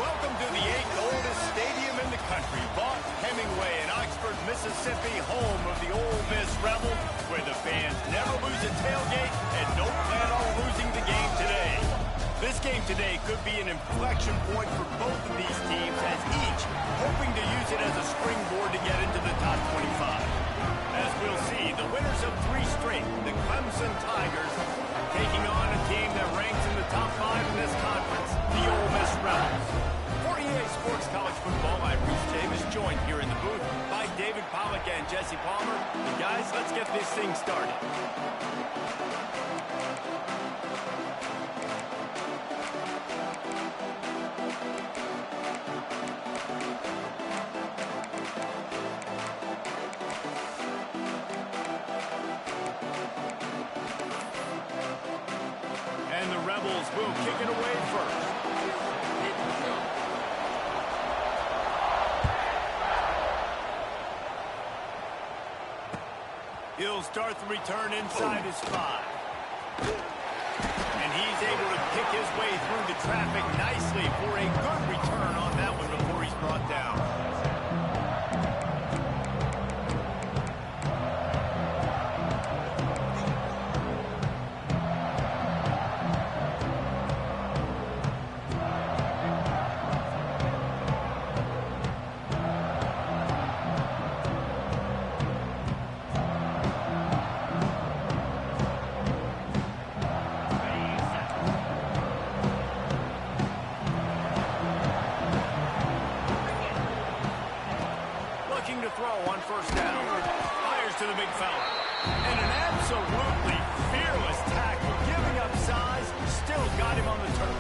Welcome to the 8th oldest stadium in the country, Vaught Hemingway in Oxford, Mississippi, home of the Ole Miss Rebels, where the fans never lose a tailgate and don't plan on losing the game today. This game today could be an inflection point for both of these teams, as each hoping to use it as a springboard to get into the top 25. As we'll see, the winners of 3 straight, the Clemson Tigers, taking on a team that ranks in the top 5 in this conference, the Ole Miss Rebels. For EA Sports College Football, I'm Reese Davis, joined here in the booth by David Pollack and Jesse Palmer. And guys, let's get this thing started. And the Rebels will kick it away first. He'll start the return inside his 5. And he's able to pick his way through the traffic nicely for a good return on that one before he's brought down. To throw on first down. Fires to the big fella. And an absolutely fearless tackle, giving up size, still got him on the turf.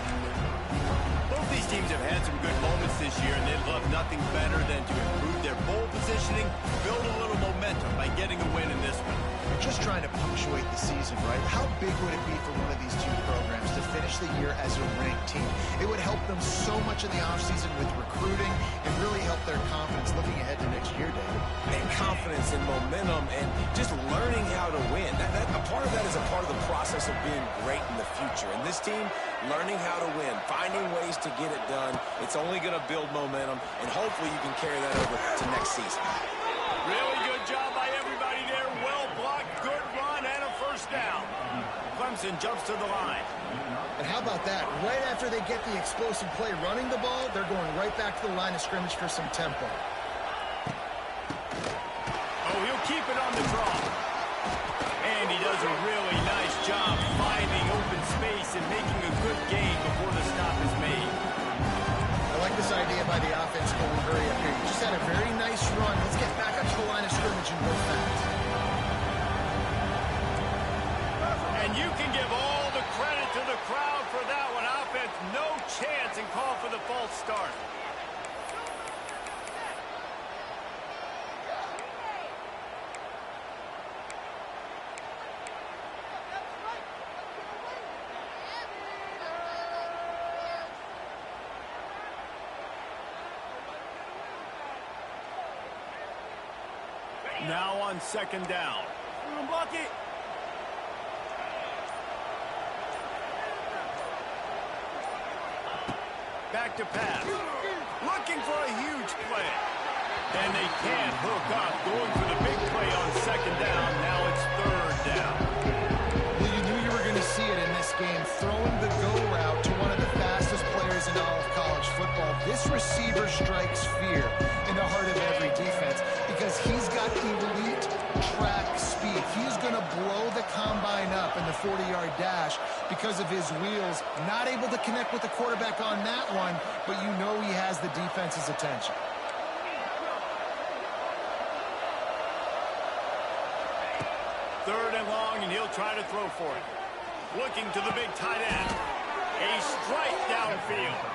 Both these teams have had some good moments this year, and they'd love nothing better than to improve their bowl positioning, build a little momentum by getting a win in this one. You're just trying to punctuate the season, right? How big would it be for one of these two programs to finish the year as a ranked team? It would help them so much in the offseason with recruiting and really help their confidence looking ahead to next year, David. And confidence and momentum and just learning how to win. A part of that is a part of the process of being great in the future. And this team, learning how to win, finding ways to get it done, it's only going to build momentum, and hopefully you can carry that over to next season. Really good job by everybody there. Well blocked, good run, and a first down. Clemson jumps to the line. And how about that? Right after they get the explosive play running the ball, they're going right back to the line of scrimmage for some tempo. Oh, he'll keep it on the draw. And he does a really nice job finding open space and making a good gain before the stop is made. I like this idea by the offense going hurry up here. You just had a very nice run. Let's get back up to the line of scrimmage and go fast. And you can give all the credit to the crowd for that one. Offense, no chance, and call for the false start. Now on second down. Block it. Back to pass. Looking for a huge play. And they can't hook up. Going for the big play on second down. Now it's third down. Well, you knew you were going to see it in this game. Throwing the go route to one of the fastest players in all of college football. This receiver strikes fear in the heart of every defense because he's got elite track speed. He's going to blow the combine up in the 40-yard dash because of his wheels. Not able to connect with the quarterback on that one, but you know he has the defense's attention. Third and long, and he'll try to throw for it. Looking to the big tight end. A strike downfield.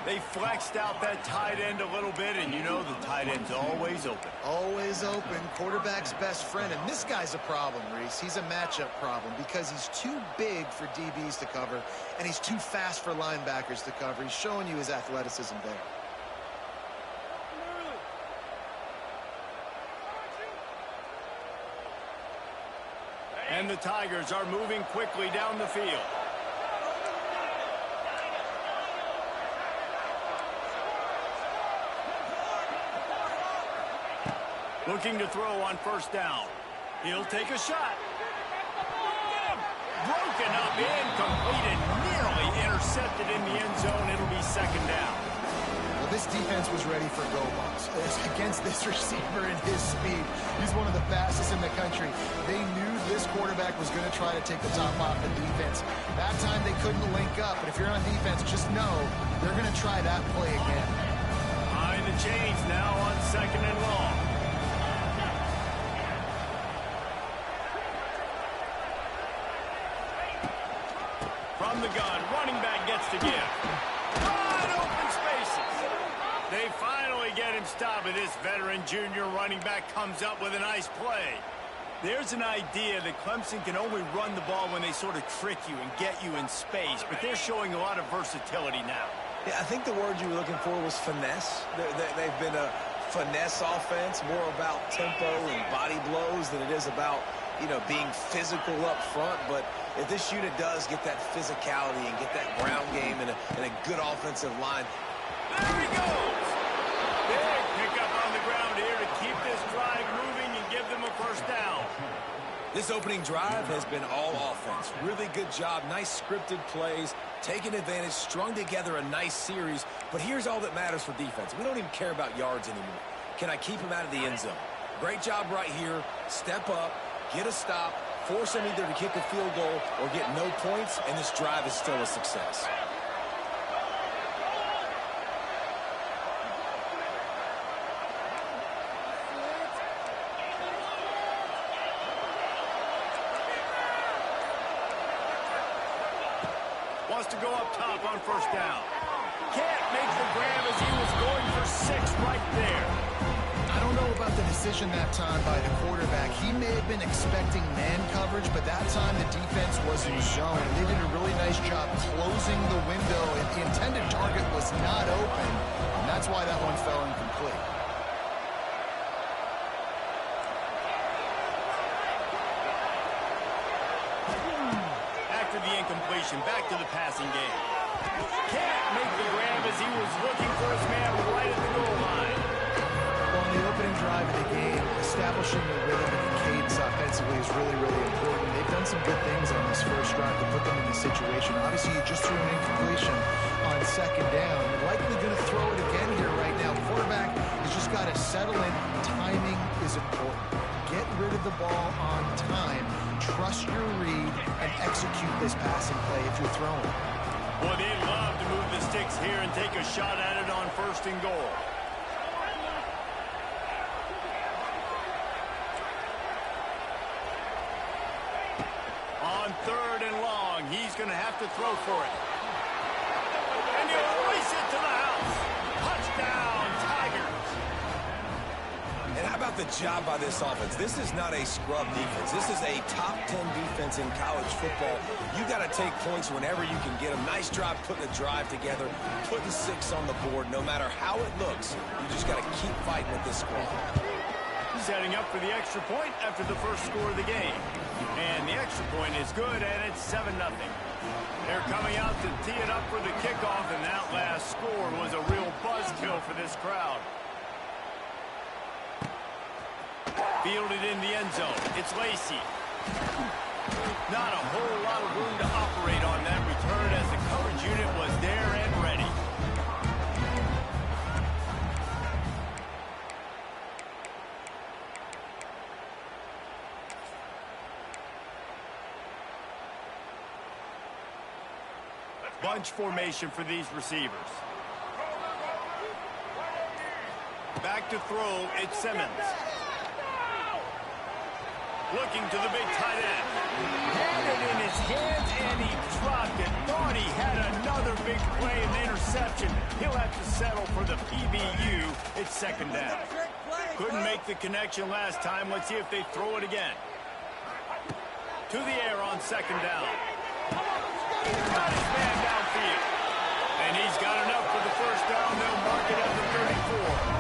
They flexed out that tight end a little bit, and you know the tight end's always open. Always open, quarterback's best friend. And this guy's a problem, Reese. He's a matchup problem because he's too big for DBs to cover, and he's too fast for linebackers to cover. He's showing you his athleticism there. And the Tigers are moving quickly down the field. Looking to throw on first down. He'll take a shot. Broken up, incomplete, and nearly intercepted in the end zone. It'll be second down. Well, this defense was ready for go balls. Against this receiver and his speed, he's one of the fastest in the country. They knew this quarterback was going to try to take the top off the defense. That time they couldn't link up, but if you're on defense, just know they're going to try that play again. Behind the chains now on second and long. From the gun, running back gets to give. Wide open spaces. They finally get him stopped, but this veteran junior running back comes up with a nice play. There's an idea that Clemson can only run the ball when they sort of trick you and get you in space, but they're showing a lot of versatility now. Yeah, I think the word you were looking for was finesse. They've been a finesse offense, more about tempo and body blows than it is about, you know, being physical up front. But if this unit does get that physicality and get that ground game and a good offensive line. There he goes! Big pickup on the ground here to keep this drive moving and give them a first down. This opening drive has been all offense. Really good job, nice scripted plays, taking advantage, strung together a nice series. But here's all that matters for defense. We don't even care about yards anymore. Can I keep him out of the end zone? Great job right here. Step up, get a stop, force him either to kick a field goal or get no points, and this drive is still a success. Wants to go up top on first down. Can't make the grab as he was going for 6 right there. I don't know about the decision that time by the quarterback. He may have been expecting man coverage, but that time the defense was in zone. They did a really nice job closing the window, and the intended target was not open, and that's why that one fell incomplete. After the incompletion, back to the passing game. Can't make the grab as he was looking for his man right at the goal line. Well, in the opening drive of the game, establishing the rhythm and the cadence offensively is really, really important. They've done some good things on this first drive to put them in this situation. Obviously, you just threw an incompletion on second down. You're likely going to throw it again here right now. Quarterback has just got to settle in. Timing is important. Get rid of the ball on time. Trust your read and execute this passing play if you're throwing. Well, they'd love to move the sticks here and take a shot at it on first and goal. On third and long, he's going to have to throw for it. And he'll race it to the house. Touchdown, Tigers. And how about the job by this offense? This is not a scrub defense. This is a top 10 defense in college football. You got to take points whenever you can get them. Nice job putting a drive together, putting 6 on the board. No matter how it looks, you just got to keep fighting with this squad. Setting up for the extra point after the first score of the game. And the extra point is good, and it's 7-0. They're coming out to tee it up for the kickoff, and that last score was a real buzzkill for this crowd. Fielded in the end zone. It's Lacey. Not a whole lot of room to operate on that return as the coverage unit was there and ready. Bunch formation for these receivers. Back to throw, it's Simmons. Looking to the big tight end. Had it in his hands, and he dropped it. Thought he had another big play in the interception. He'll have to settle for the PBU. It's second down. Couldn't make the connection last time. Let's see if they throw it again. To the air on second down. Got his man downfield. And he's got enough for the first down. They'll mark it at the 34.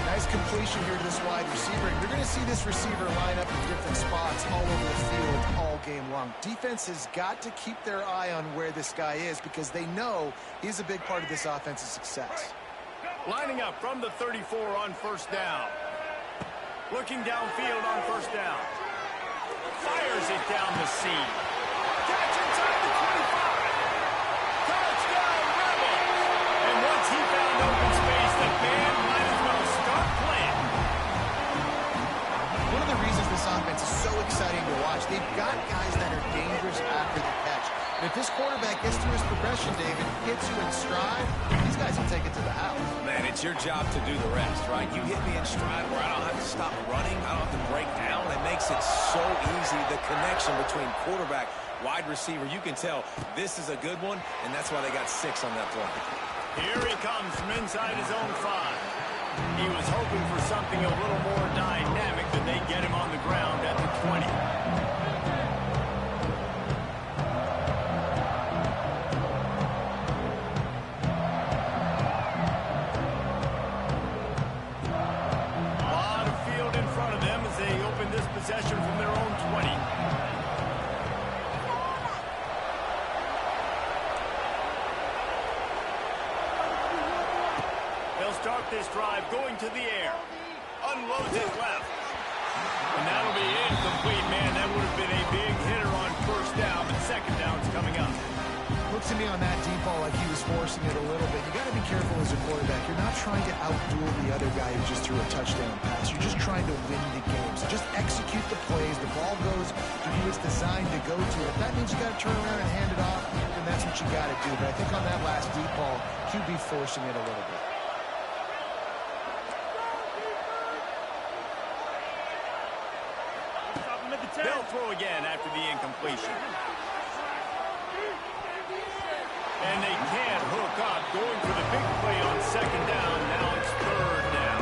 Nice completion here to this wide receiver. You're going to see this receiver line up in different spots all over the field all game long. Defense has got to keep their eye on where this guy is because they know he's a big part of this offense's success. Lining up from the 34 on first down. Looking downfield on first down. Fires it down the seam. Catch inside the 25. Touchdown, Rebels! And once he found open space, the band might as well start playing. One of the reasons this offense is so exciting to watch, they've got guys that are dangerous after the catch. And if this quarterback gets through his progression, David, hits you in stride, these guys will take it to the house. Man, it's your job to do the rest, right? You hit me in stride where I don't have to stop running. I don't have to break down. It makes it so easy. The connection between quarterback, wide receiver, you can tell this is a good one, and that's why they got 6 on that play. Here he comes from inside his own 5. He was hoping for something a little more dynamic than they get him on the ground at the 20. Possession from their own 20. They'll start this drive going to the air. Unloads it left. And that'll be incomplete, man. That would have been a big hitter on first down, but second down's coming up. Looks to me on that deep ball like he was forcing it a little bit. You got to be careful as a quarterback. You're not trying to outduel the other guy who just threw a touchdown pass. You're just trying to win the game. So just execute the plays. The ball goes to who it's designed to go to. If that means you got to turn around and hand it off, then that's what you got to do. But I think on that last deep ball, QB forcing it a little bit. They'll throw again after the incompletion. And they can't hook up. Going for the big play on second down. Now it's third down.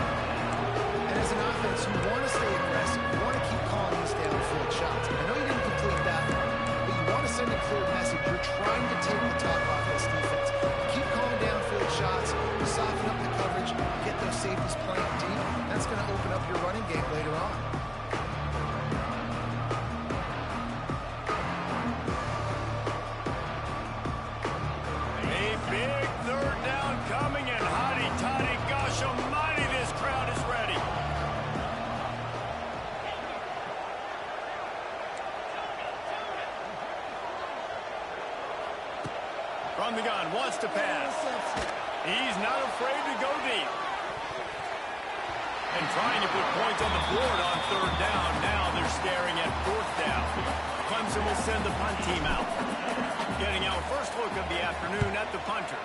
And as an offense, you want to stay aggressive. You want to keep calling these downfield shots. I know you didn't complete that one, but you want to send a clear message. You're trying to take the top off this defense. You keep calling downfield shots. You soften up the coverage. Get those safeties playing deep. That's going to open up your running game later on. Big third down coming, and hotty-toddy, gosh almighty, this crowd is ready. From the gun, wants to pass. He's not afraid to go deep. And trying to put points on the board on third down. Now they're staring at fourth down. Clemson will send the punt team out. Getting our first look of the afternoon at the punter.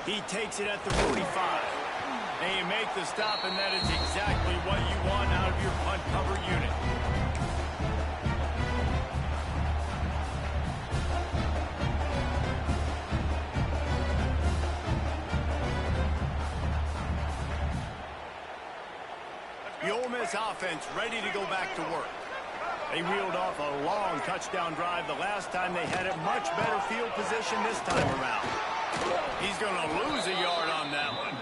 He takes it at the 45. And you make the stop, and that is exactly what you want out of your punt cover unit. The Ole Miss offense ready to go back to work. They reeled off a long touchdown drive the last time they had a much better field position this time around. He's going to lose a yard on that one.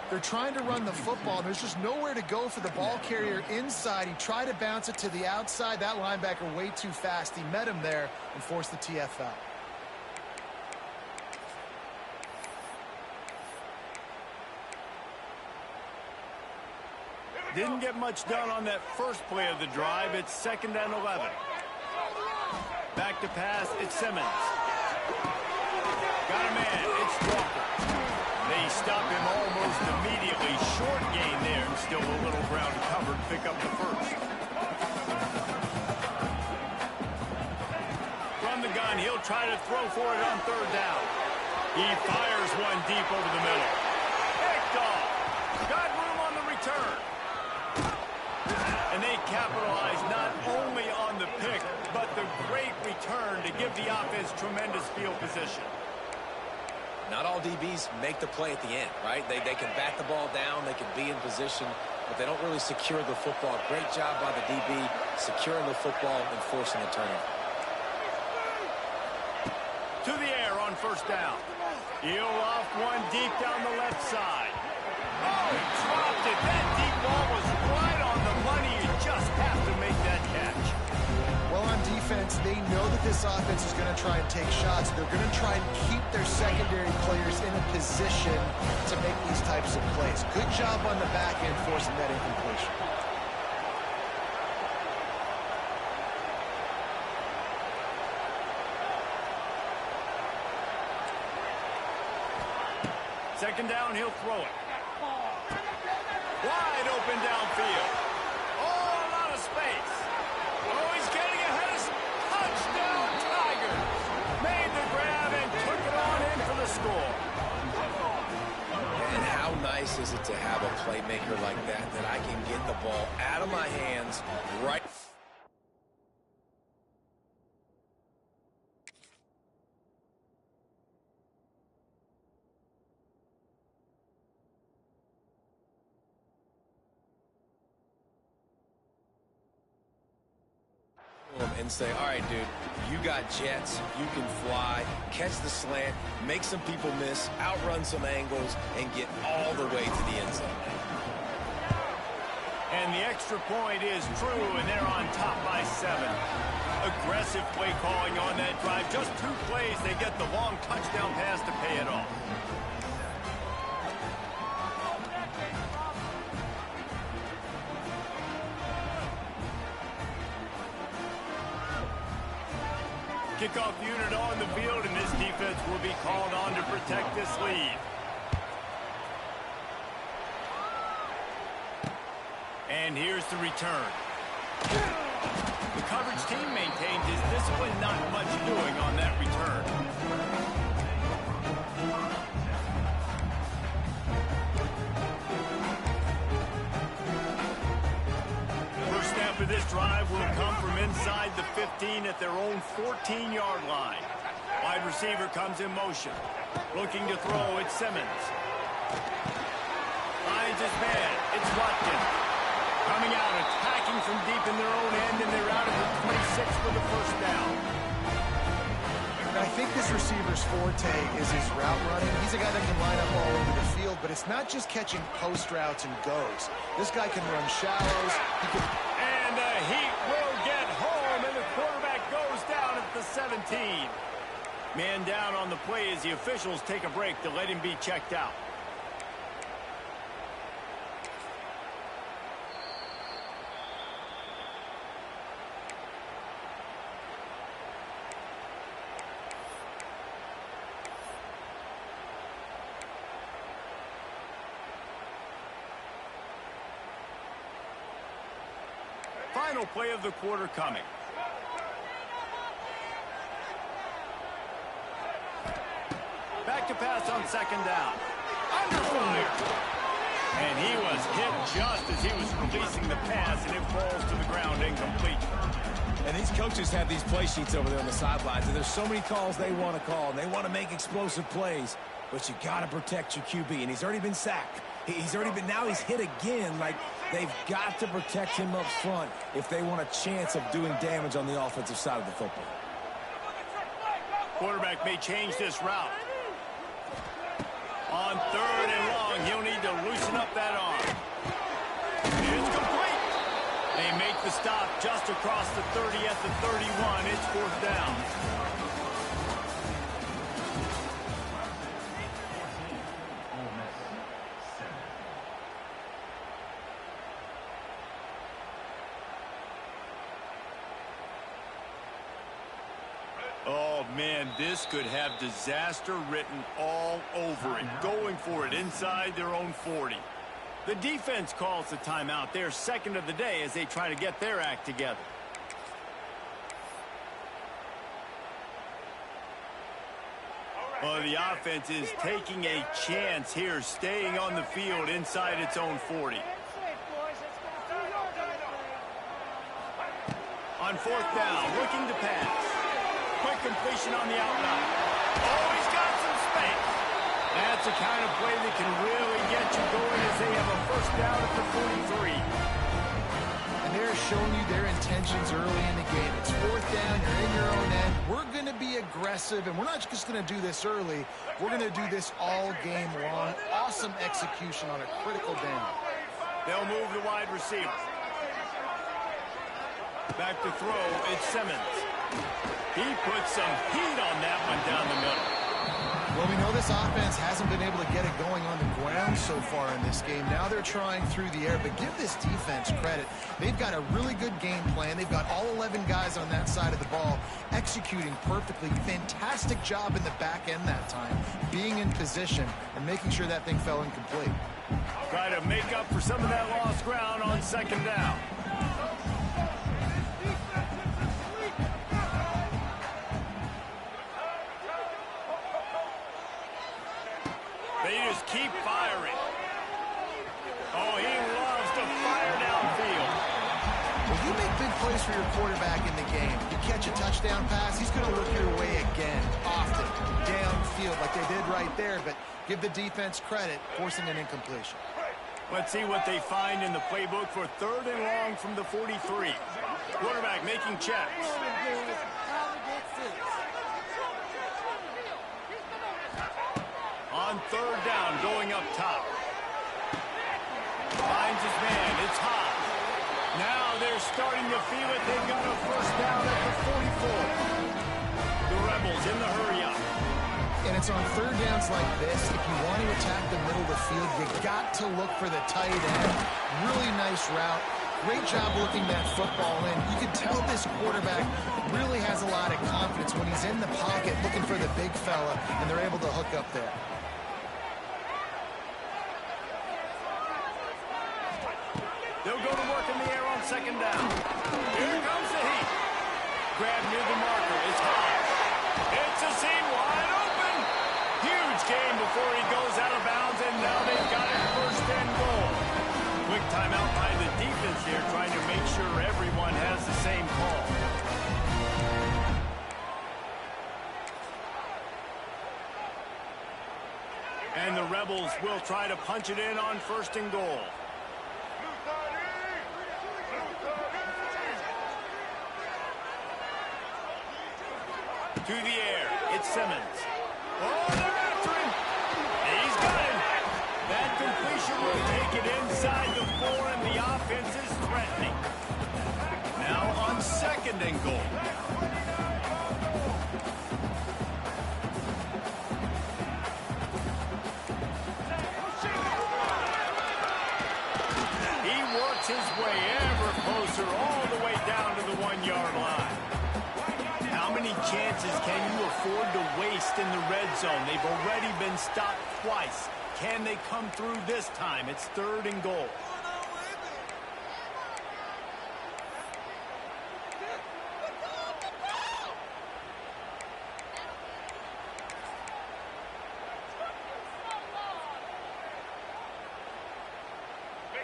They're trying to run the football. There's just nowhere to go for the ball carrier inside. He tried to bounce it to the outside. That linebacker way too fast. He met him there and forced the TFL. Didn't get much done on that first play of the drive. It's 2nd and 11. Back to pass, it's Simmons. Got a man, it's Walker. They stop him almost immediately. Short gain there, and still a little ground covered. Pick up the first. From the gun, he'll try to throw for it on third down. He fires one deep over the middle. Picked off. Got room on the return. And they capitalize not only on the pick, but the great return to give the offense tremendous field position. Not all DBs make the play at the end, right? They can bat the ball down, they can be in position, but they don't really secure the football. Great job by the DB securing the football and forcing the turnover. To the air on first down. He'll off one deep down the left side. Oh, he dropped it. That deep ball was right on the money. You just have to make that catch. Well, on defense, defense, they know that this offense is going to try and take shots. They're going to try and keep their secondary players in a position to make these types of plays. Good job on the back end forcing that incompletion. Second down, he'll throw it. Wide open downfield. Oh, a lot of space. Oh, he's getting ahead of touchdown Tigers. Made the grab and took it on in for the score. And how nice is it to have a playmaker like that I can get the ball out of my hands right. And say, all right, dude, you got jets, you can fly, catch the slant, make some people miss, outrun some angles, and get all the way to the end zone. And the extra point is true, and they're on top by 7. Aggressive play calling on that drive. Just 2 plays, they get the long touchdown pass to pay it off. Kickoff unit on the field, and this defense will be called on to protect this lead. And here's the return. The coverage team maintains his discipline, not much doing on that return. For this drive will come from inside the 15 at their own 14-yard line. Wide receiver comes in motion. Looking to throw, it's Simmons. Finds his man, it's Watkins. Coming out, attacking from deep in their own end, and they're out of the 26 for the first down. I think this receiver's forte is his route running. He's a guy that can line up all over the field, but it's not just catching post routes and goes. This guy can run shallows. He can... And the Heat will get home, and the quarterback goes down at the 17. Man down on the play as the officials take a break to let him be checked out. Final play of the quarter coming. Back to pass on second down. Under fire. And he was hit just as he was releasing the pass, and it falls to the ground incomplete. And these coaches have these play sheets over there on the sidelines, and there's so many calls they want to call, and they want to make explosive plays. But you got to protect your QB, and he's already been sacked. He's already been, now he's hit again. Like, they've got to protect him up front if they want a chance of doing damage on the offensive side of the football. Quarterback may change this route. On third and long, he'll need to loosen up that arm. It's complete. They make the stop just across the 30 at the 31. It's fourth down. Oh, man, this could have disaster written all over it. Going for it inside their own 40. The defense calls the timeout. They're second of the day as they try to get their act together. Well, the offense is taking a chance here, staying on the field inside its own 40. On fourth down, looking to pass. Quick completion on the outline. Oh, he's got some space. That's the kind of play that can really get you going as they have a first down at the 43. And they're showing you their intentions early in the game. It's fourth down, you're in your own end. We're going to be aggressive, and we're not just going to do this early. We're going to do this all game long. Awesome execution on a critical down. They'll move the wide receiver. Back to throw, it's Simmons. He put some heat on that one down the middle. Well, we know this offense hasn't been able to get it going on the ground so far in this game. Now they're trying through the air, but give this defense credit. They've got a really good game plan. They've got all 11 guys on that side of the ball executing perfectly. Fantastic job in the back end that time, being in position and making sure that thing fell incomplete. Try to make up for some of that lost ground on second down. They just keep firing. Oh, he loves to fire downfield. Well, you make big plays for your quarterback in the game. You catch a touchdown pass, he's going to look your way again, often, downfield like they did right there, but give the defense credit, forcing an incompletion. Let's see what they find in the playbook for 3rd and long from the 43. Quarterback making checks. On 3rd down, going up top. Finds his man. It's hot. Now they're starting to feel it. They've got a first down at the 44. The Rebels in the hurry-up. And it's on 3rd downs like this. If you want to attack the middle of the field, you got to look for the tight end. Really nice route. Great job looking that football in. You can tell this quarterback really has a lot of confidence when he's in the pocket looking for the big fella, and they're able to hook up there. They'll go to work in the air on 2nd down. Here comes the heat. Grab near the marker. It's high. It's a seam wide open. Huge gain before he goes out of bounds, and now they've got it 1st and goal. Quick timeout by the defense here, trying to make sure everyone has the same call. And the Rebels will try to punch it in on 1st and goal. To the air, it's Simmons. Oh, they're after him. He's got him. That completion will take it inside the 4, and the offense is threatening. Now on 2nd and goal. He works his way ever closer all the way down to the 1-yard line. How many chances can you afford to waste in the red zone? They've already been stopped twice. Can they come through this time? It's 3rd and goal.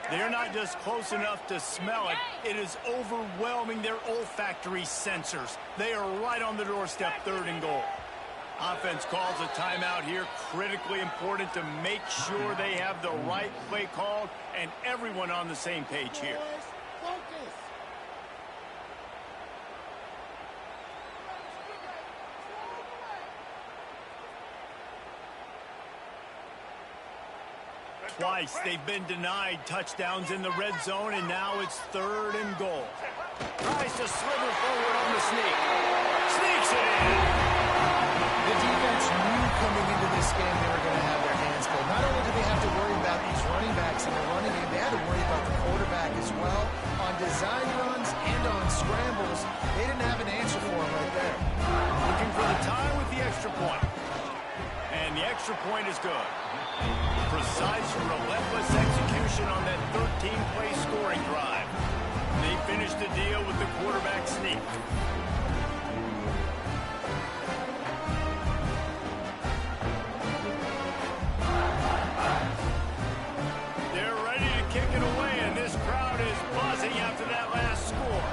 They're not just close enough to smell it. It is overwhelming their olfactory sensors. They are right on the doorstep, 3rd and goal. Offense calls a timeout here. Critically important to make sure they have the right play called and everyone on the same page here. Focus. Twice they've been denied touchdowns in the red zone, and now it's 3rd and goal. Tries to swivel forward on the sneak. Sneaks it in. The defense knew coming into this game they were going to have their hands full. Not only did they have to worry about these running backs in the running game, they had to worry about the quarterback as well. On design runs and on scrambles, they didn't have an answer for him right there. Looking for the tie with the extra point. And the extra point is good. Precise, relentless execution on that 13-play scoring drive. They finished the deal with the quarterback sneak. They're ready to kick it away, and this crowd is buzzing after that last score.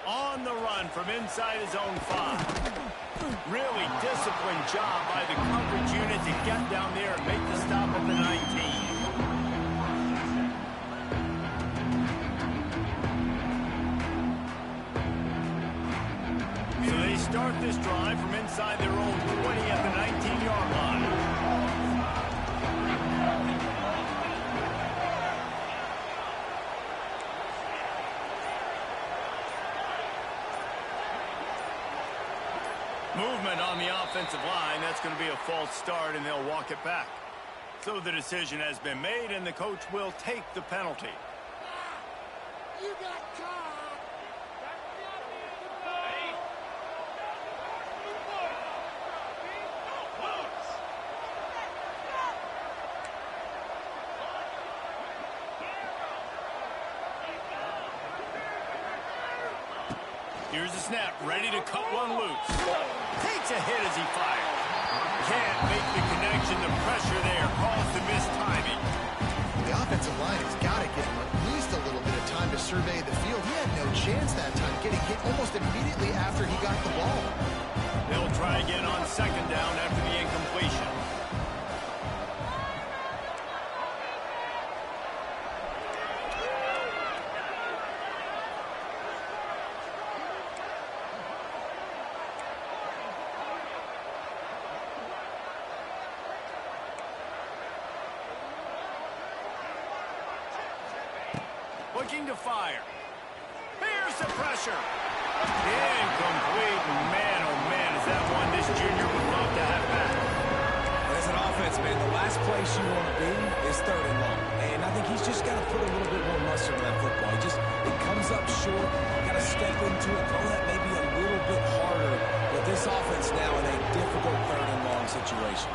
On the run from inside his own 5. Really disciplined job by the coverage unit to get down there and make the stop at the 19. So they start this drive from inside their own 20 at the 19-yard line. Movement on the offensive line. That's going to be a false start, and they'll walk it back. So the decision has been made, and the coach will take the penalty. You got caught. Here's the snap, ready to cut one loose. Takes a hit as he fires. Can't make the connection. The pressure there caused the missed timing. The offensive line has got to give him at least a little bit of time to survey the field. He had no chance that time, getting hit almost immediately after he got the ball. They'll try again on second down after the incompletion. Looking to fire. Here's the pressure. Incomplete. Man, oh man, is that one this junior would love to have back. As an offense, man, the last place you want to be is third and long. And I think he's just got to put a little bit more mustard on that football. It comes up short. Got to step into it, throw that maybe a little bit harder. But this offense now in a difficult third and long situation.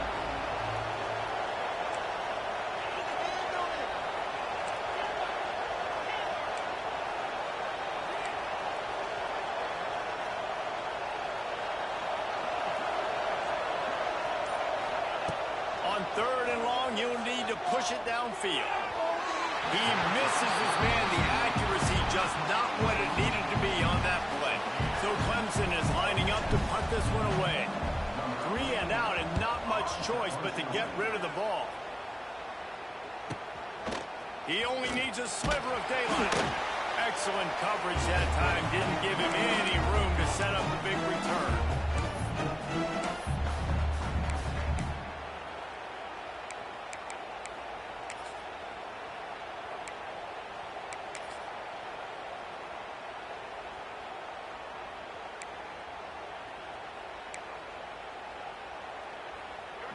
Third and long, you'll need to push it downfield. He misses his man. The accuracy just not what it needed to be on that play. So Clemson is lining up to punt this one away. 3 and out and not much choice but to get rid of the ball. He only needs a sliver of daylight. Excellent coverage that time. Didn't give him any room to set up a big return.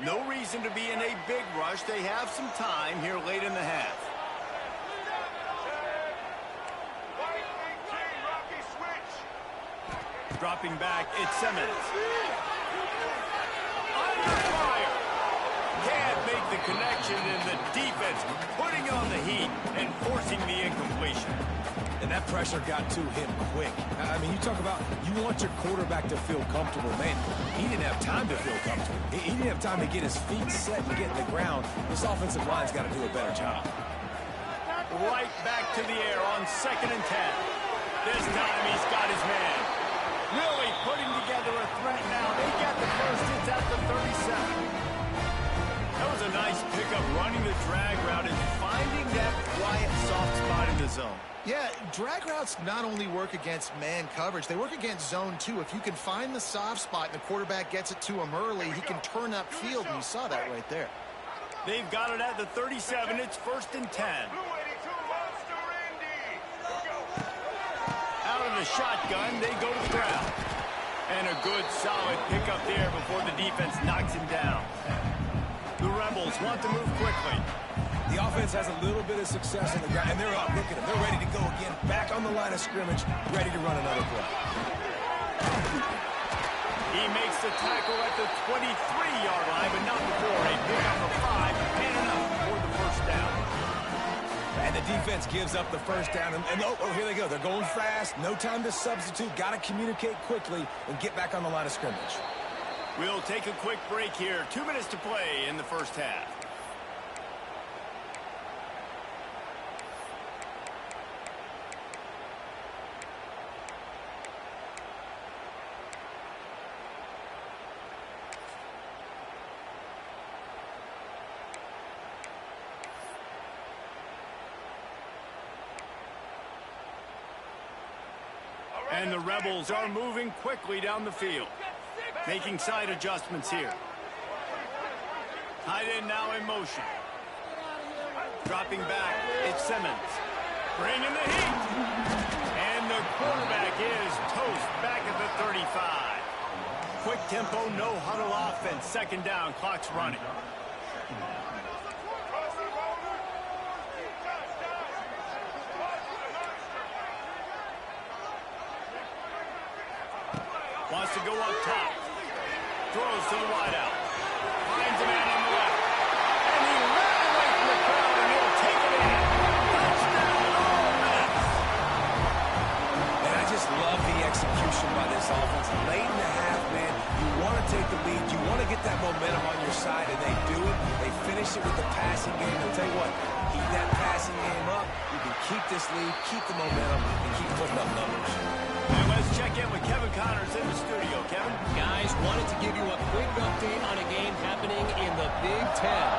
No reason to be in a big rush. They have some time here late in the half. Dropping back, it's Simmons. Under fire. Can't make the connection, and the defense putting on the heat and forcing the incompletion. And that pressure got to him quick. I mean, you talk about you want your quarterback to feel comfortable. Man, he didn't have time to feel comfortable. He didn't have time to get his feet set and get in the ground. This offensive line's got to do a better job. Right back to the air on 2nd and 10. This time he's got his man. Really putting together a threat now. They get the first. It's at the 37. That was a nice pickup, running the drag route and finding that quiet, soft spot in the zone. Yeah, drag routes not only work against man coverage, they work against zone too. If you can find the soft spot and the quarterback gets it to him early, he can turn upfield, and you saw that right there. They've got it at the 37. It's 1st and 10. Out of the shotgun, they go to the ground. And a good, solid pickup there before the defense knocks him down. The Rebels want to move quickly. The offense has a little bit of success on the ground, and they're up. Look at them. They're ready to go again. Back on the line of scrimmage, ready to run another play. He makes the tackle at the 23-yard line, but not before a pickup of 5 and enough for the first down. And the defense gives up the first down. And oh, here they go. They're going fast. No time to substitute. Got to communicate quickly and get back on the line of scrimmage. We'll take a quick break here. 2 minutes to play in the first half. And the Rebels are moving quickly down the field, making side adjustments here. Tight end now in motion. Dropping back, it's Simmons. Bringing the heat. And the quarterback is toast back at the 35. quick tempo, no huddle offense. Second down, clock's running. Wants to go up top. Throws to the wideout. Finds a man on the left. And he ran away from the crowd, and he'll take it in. Touchdown, Ole Miss. And I just love the execution by this offense. Late in the half, man, you want to take the lead. You want to get that momentum on your side, and they do it. They finish it with the passing game. I'll tell you what, keep that passing game up. You can keep this lead, keep the momentum, and keep putting up numbers. And let's check in with Kevin Connors in the studio. Kevin? Guys, wanted to give you a quick update on a game happening in the Big Ten.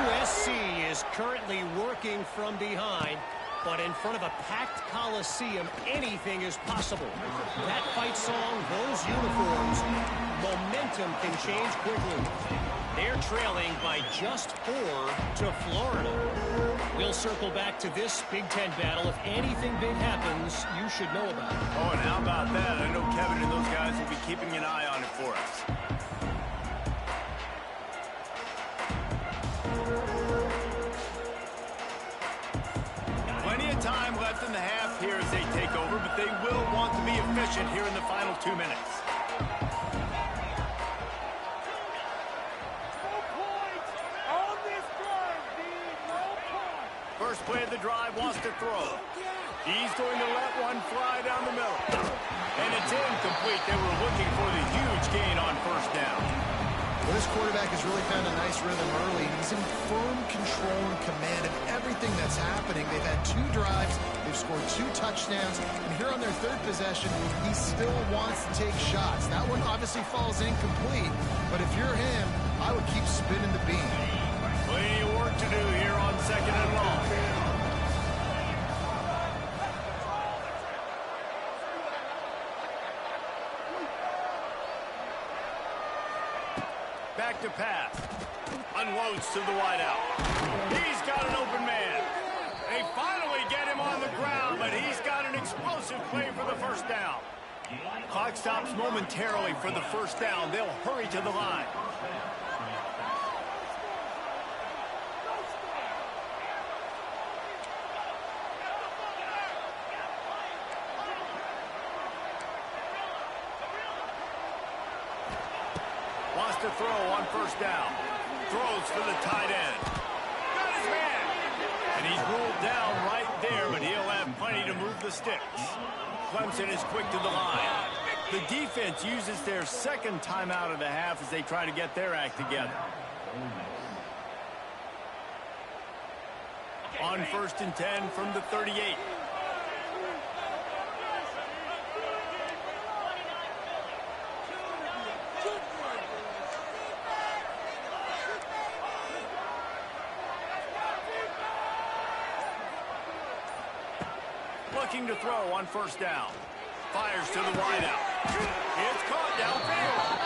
USC is currently working from behind, but in front of a packed Coliseum, anything is possible. That fight song, those uniforms, momentum can change quickly. They're trailing by just 4 to Florida. We'll circle back to this Big Ten battle. If anything big happens, you should know about it. Oh, and how about that? I know Kevin and those guys will be keeping an eye on it for us. Plenty of time left in the half here as they take over, but they will want to be efficient here in the final 2 minutes. First play of the drive, wants to throw. He's going to let one fly down the middle. And it's incomplete. They were looking for the huge gain on first down. Well, this quarterback has really found a nice rhythm early. He's in firm control and command of everything that's happening. They've had 2 drives. They've scored 2 touchdowns. And here on their 3rd possession, he still wants to take shots. That one obviously falls incomplete. But if you're him, I would keep spinning the beam. Plenty of work to do here on 2nd and long. Back to pass. Unloads to the wideout. He's got an open man. They finally get him on the ground, but he's got an explosive play for the first down. Clock stops momentarily for the first down. They'll hurry to the line. Wants to throw on first down. Throws for the tight end. Got his man. And he's ruled down right there, but he'll have plenty to move the sticks. Clemson is quick to the line. The defense uses their 2nd timeout of the half as they try to get their act together. On 1st and 10 from the 38. Looking to throw on first down. Fires to the wideout. It's caught downfield.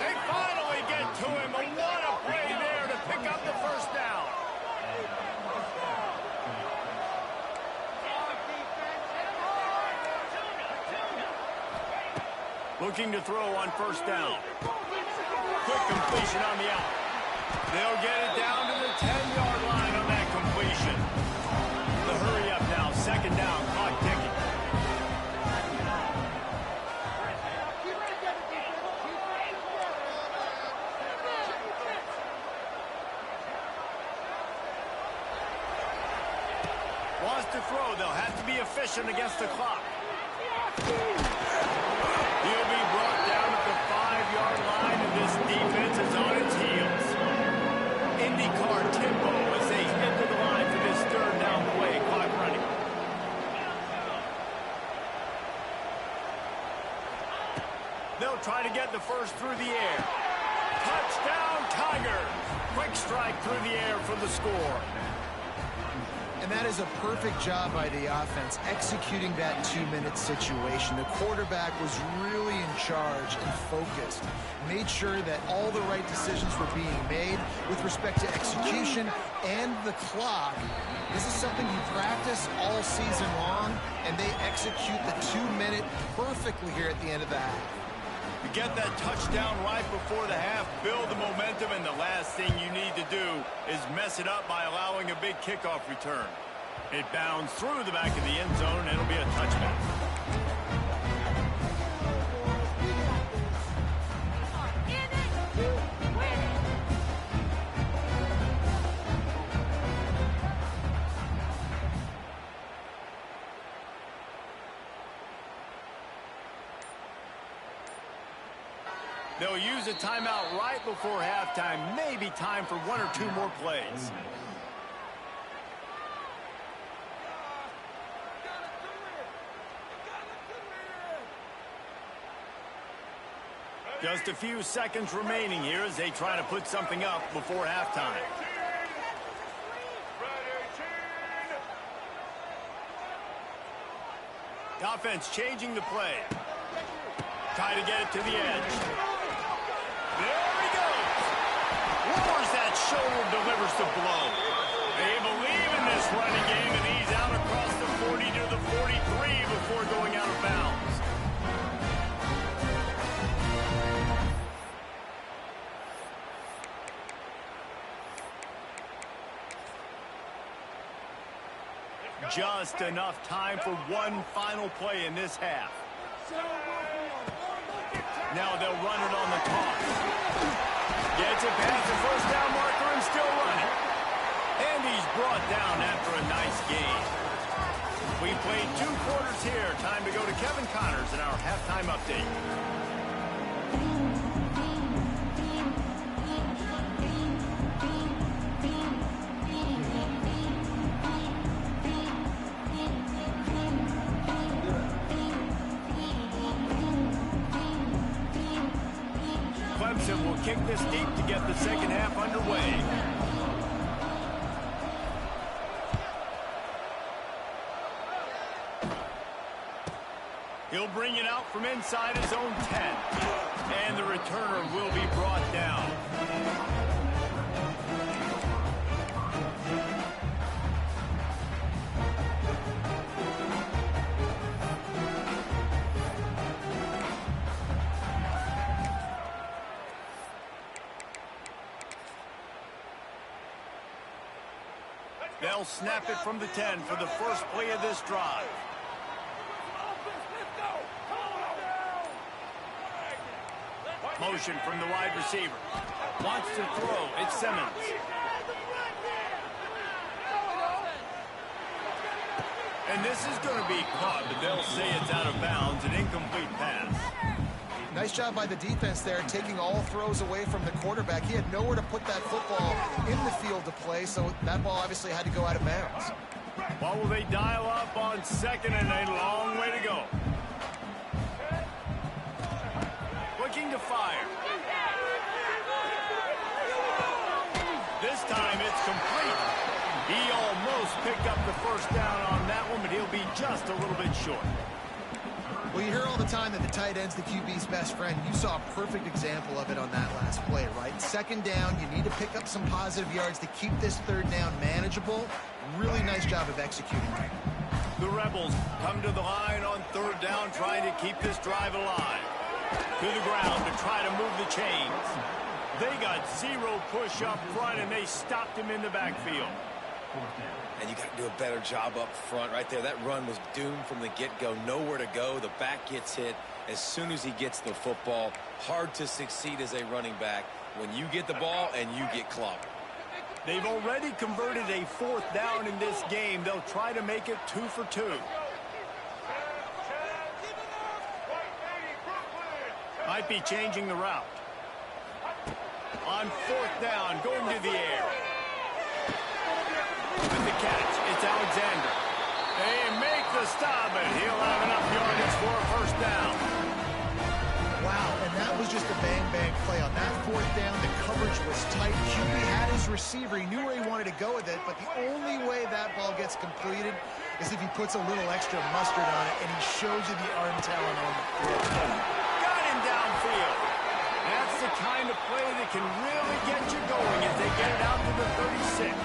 They finally get to him. But what a play there to pick up the first down. Looking to throw on first down. Quick completion on the out. They'll get it down to the 10-yard line on that completion. The hurry up now. 2nd down. Clock ticking. Wants to throw. They'll have to be efficient against the clock. He'll be brought down at the 5-yard line, and this defense is on its heels. IndyCar tempo as they head to the line for this 3rd down play. Clock running. They'll try to get the first through the air. Touchdown, Tigers! Quick strike through the air for the score. And that is a perfect job by the offense, executing that 2-minute situation. The quarterback was really in charge and focused. Made sure that all the right decisions were being made with respect to execution and the clock. This is something you practice all season long, and they execute the 2-minute perfectly here at the end of the half. You get that touchdown right before the half, build the momentum, and the last thing you need to do is mess it up by allowing a big kickoff return. It bounds through the back of the end zone, and it'll be a touchback. They'll use a timeout right before halftime. Maybe time for one or two more plays. Just a few seconds remaining here as they try to put something up before halftime. The offense changing the play. Try to get it to the edge. There he goes. Lowers that shoulder, delivers the blow. They believe in this running game, and he's out across the 40 to the 43 before going out of bounds. Just enough time for one final play in this half. Now they'll run it on the toss. Gets it past the first down marker and still running. And he's brought down after a nice gain. We played 2 quarters here. Time to go to Kevin Connors in our halftime update. Clemson will kick this deep to get the second half underway. He'll bring it out from inside his own 10. And the returner will be brought down. They'll snap it from the 10 for the first play of this drive. Motion from the wide receiver. Wants to throw. It's Simmons. And this is going to be caught, but they'll say it's out of bounds, an incomplete pass. Nice job by the defense there, taking all throws away from the quarterback. He had nowhere to put that football in the field to play, so that ball obviously had to go out of bounds. Well, will they dial up on second and a long way to go? Looking to fire. This time it's complete. He almost picked up the first down on that one, but he'll be just a little bit short. Well, you hear all the time that the tight end's the QB's best friend. You saw a perfect example of it on that last play, right? Second down, you need to pick up some positive yards to keep this third down manageable. Really nice job of executing that. The Rebels come to the line on third down, trying to keep this drive alive. To the ground to try to move the chains. They got 0 push up front, and they stopped him in the backfield. And you got to do a better job up front right there. That run was doomed from the get-go. Nowhere to go. The back gets hit as soon as he gets the football. Hard to succeed as a running back when you get the ball and you get clobbered. They've already converted a 4th down in this game. They'll try to make it 2 for 2. Might be changing the route. On 4th down, going to the air. With the catch, it's Alexander. They make the stop, and he'll have enough yardage for a first down. Wow, and that was just a bang-bang play. On that 4th down, the coverage was tight. QB had his receiver. He knew where he wanted to go with it, but the only way that ball gets completed is if he puts a little extra mustard on it, and he shows you the arm talent on the field. Got him downfield. That's the kind of play that can really get you going as they get it out to the 36.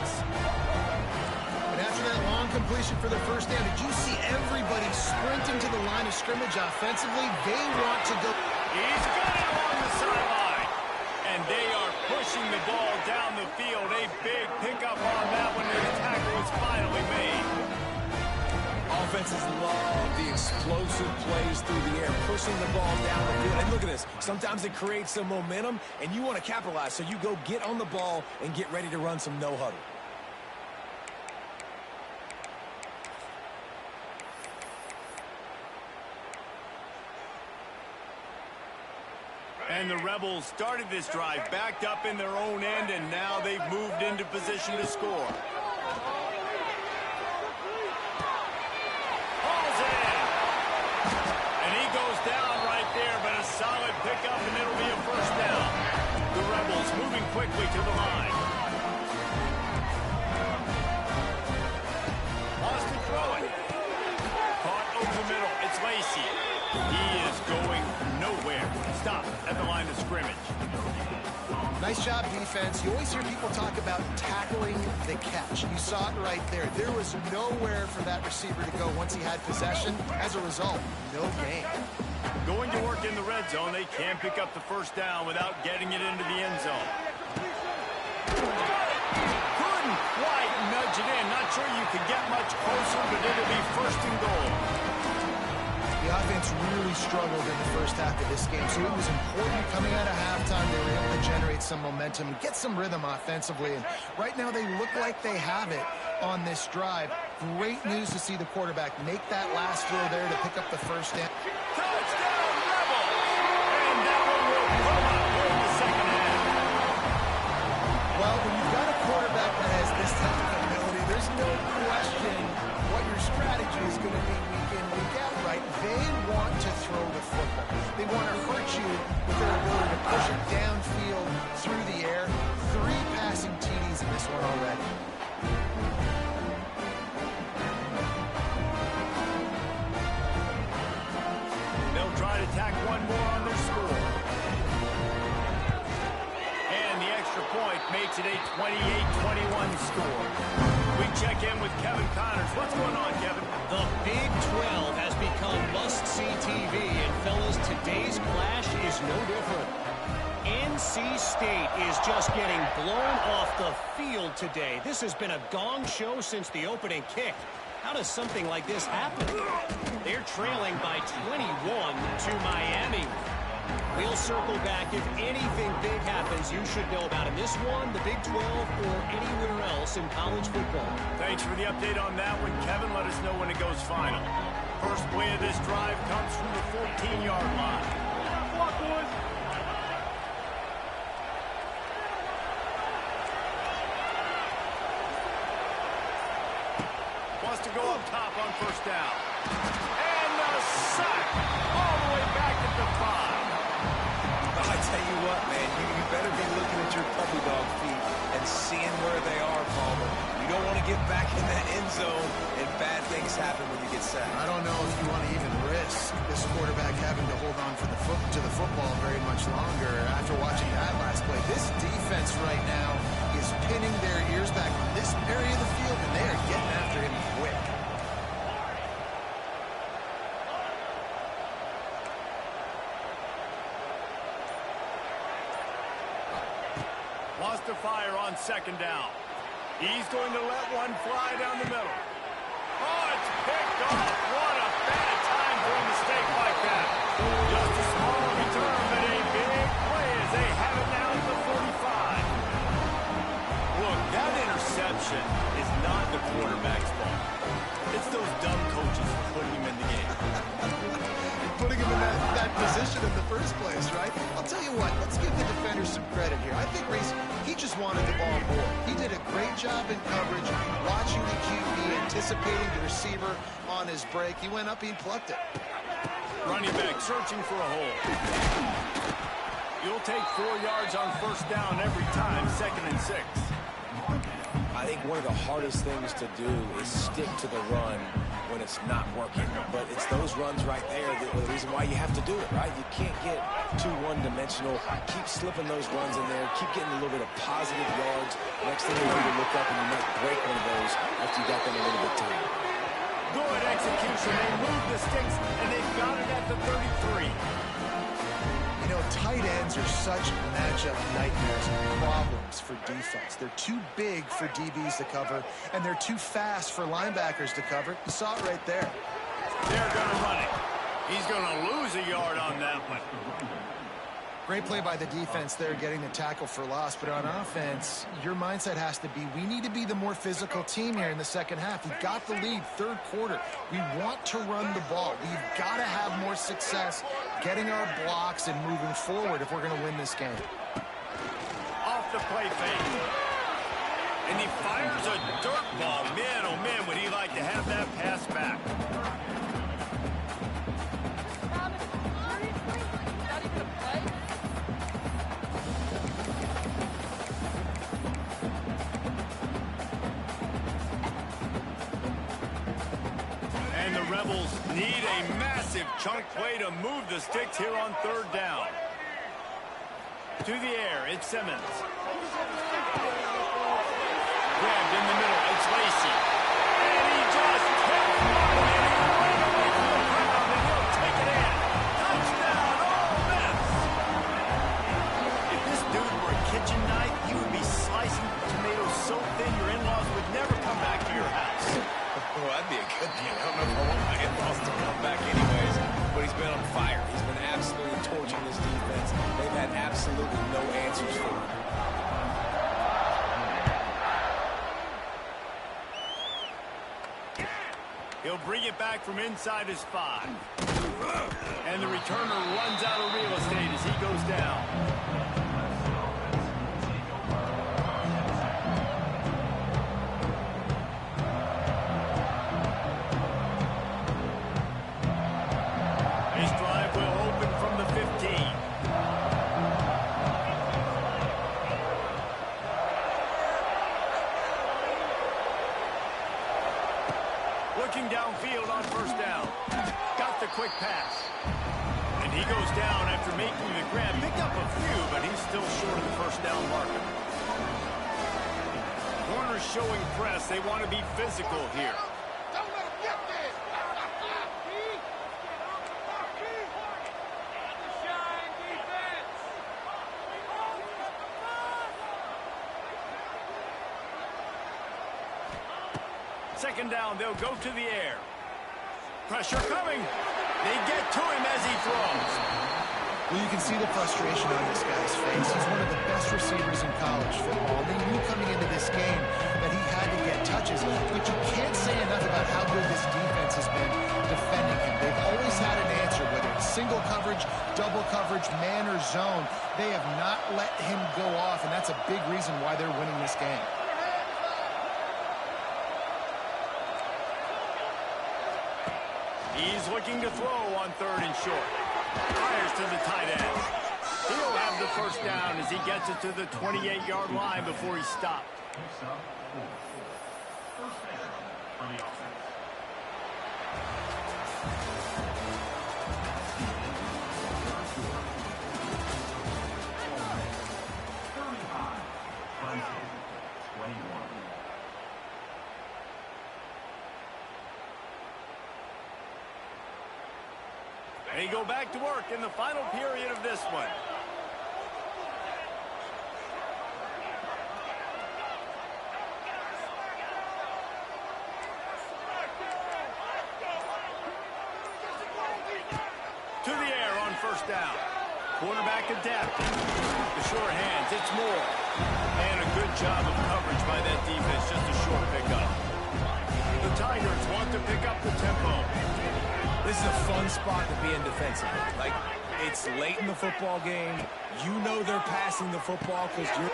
After that long completion for the first down, did you see everybody sprinting to the line of scrimmage offensively? They want to go. He's got it along the sideline. And they are pushing the ball down the field. A big pickup on that one, and the tackle is finally made. Offenses love the explosive plays through the air, pushing the ball down the field. And look at this. Sometimes it creates some momentum, and you want to capitalize. So you go get on the ball and get ready to run some no-huddle. And the Rebels started this drive backed up in their own end, and now they've moved into position to score. Hauls it in. And he goes down right there, but a solid pickup, and it'll be a first down. The Rebels moving quickly to the line. Lost to throw it. Caught over the middle. It's Lacey. He is going nowhere. Stop at the line of scrimmage. Nice job, defense. You always hear people talk about tackling the catch. You saw it right there. There was nowhere for that receiver to go once he had possession. As a result, no gain. Going to work in the red zone. They can pick up the first down without getting it into the end zone. Couldn't quite nudge it in. Not sure you could get much closer, but it'll be first and goal. The offense really struggled in the first half of this game, so it was important coming out of halftime they were able to generate some momentum and get some rhythm offensively. And right now they look like they have it on this drive. Great news to see the quarterback make that last throw there to pick up the first down. Touchdown, Rebels! And that one will come up during the second half. Well, when you've got a quarterback that has this type of ability, there's no question what your strategy is going to be week in, week out, right? They want to throw the football. They want to hurt you with their ability to push it downfield through the air. 3 passing TDs in this one already. They'll try to tack one more on their score. And the extra point makes it a 28-21 score. We check in with Kevin Connors. What's going on, Kevin? The Big 12 has become must-see TV, and fellas, today's clash is no different. NC State is just getting blown off the field today. This has been a gong show since the opening kick. How does something like this happen? They're trailing by 21 to Miami. We'll circle back. If anything big happens, you should know about it. This one, the Big 12, or anywhere else in college football. Thanks for the update on that one, Kevin. Let us know when it goes final. First play of this drive comes from the 14-yard line. Wants to go up top on first down. And the sack all the way back at the 5. I tell you what, man, you better be looking at your puppy dog feet and seeing where they are, Palmer. You don't want to get back in that end zone and bad things happen when you get sacked. I don't know if you want to even risk this quarterback having to hold on for to the football very much longer after watching that last play. This defense right now is pinning their ears back on this area of the field, and they are getting after him quick. Lost to fire on second down. He's going to let one fly down the middle. Oh, it's picked off. What a bad time for a mistake like that. Just a small return, but a big play as they have it now at the 45. Look, that interception is not the quarterback's fault. It's those dumb coaches putting him in the game. Putting him in that position in the first place, right? I'll tell you what, let's give the defenders some credit here. I think Reese, he just wanted the ball more. He did a great job in coverage, watching the QB, anticipating the receiver on his break. He went up, he plucked it. Running back searching for a hole. You'll take 4 yards on first down every time, 2nd and 6. I think one of the hardest things to do is stick to the run when it's not working. But it's those runs right there the reason why you have to do it, right? You can't get too one-dimensional. Keep slipping those runs in there. Keep getting a little bit of positive yards. Next thing you know, you look up and you might break one of those after you got them a little bit tight. Good execution. They move the sticks, and they've got it at the 33. Tight ends are such matchup nightmares and problems for defense. They're too big for DBs to cover, and they're too fast for linebackers to cover. You saw it right there. They're going to run it. He's going to lose a yard on that one. Great play by the defense there, getting the tackle for loss. But on offense, your mindset has to be, we need to be the more physical team here in the second half. We've got the lead, third quarter. We want to run the ball. We've got to have more success getting our blocks and moving forward if we're going to win this game. Off the play fake. And he fires a dirt ball. Man, oh man, would he like to have that pass back. And the Rebels need a massive chunk play to move the sticks here on third down. To the air, it's Simmons. Grabbed in the middle, it's Lacy. And he just takes one and he runs away from the crowd and he'll take it in. Touchdown, Ole Miss! If this dude were a kitchen knife, he would be slicing tomatoes so thin your in-laws would never come back to your house. Well, that'd be a good thing. I don't know if I want my in-laws to come back anyways, but he's been on fire. He's been absolutely torching this defense. They've had absolutely no answers for him. He'll bring it back from inside his 5. And the returner runs out of real estate as he goes down. His drive will open from the 15. Looking downfield on first down. Got the quick pass. And he goes down after making the grab. Picked up a few, but he's still short of the first down marker. Corners showing press. They want to be physical here. Don't let him get there. Shine defense. Second down, they'll go to the air. Pressure coming. They get to him as he throws. Well, you can see the frustration on this guy's face. He's one of the best receivers in college football. They knew coming into this game that he had to get touches, but you can't say enough about how good this defense has been defending him. They've always had an answer, whether it's single coverage, double coverage, man or zone. They have not let him go off, and that's a big reason why they're winning this game. He's looking to throw on third and short. Fires to the tight end. He'll have the first down as he gets it to the 28-yard line before he stopped. They go back to work in the final period of this one. To the air on first down. Quarterback adapting. The short hands, it's Moore. And a good job of coverage by that defense, just a short pickup. The Tigers want to pick up the tempo. This is a fun spot to be in defensively. Like, it's late in the football game. You know they're passing the football because you're...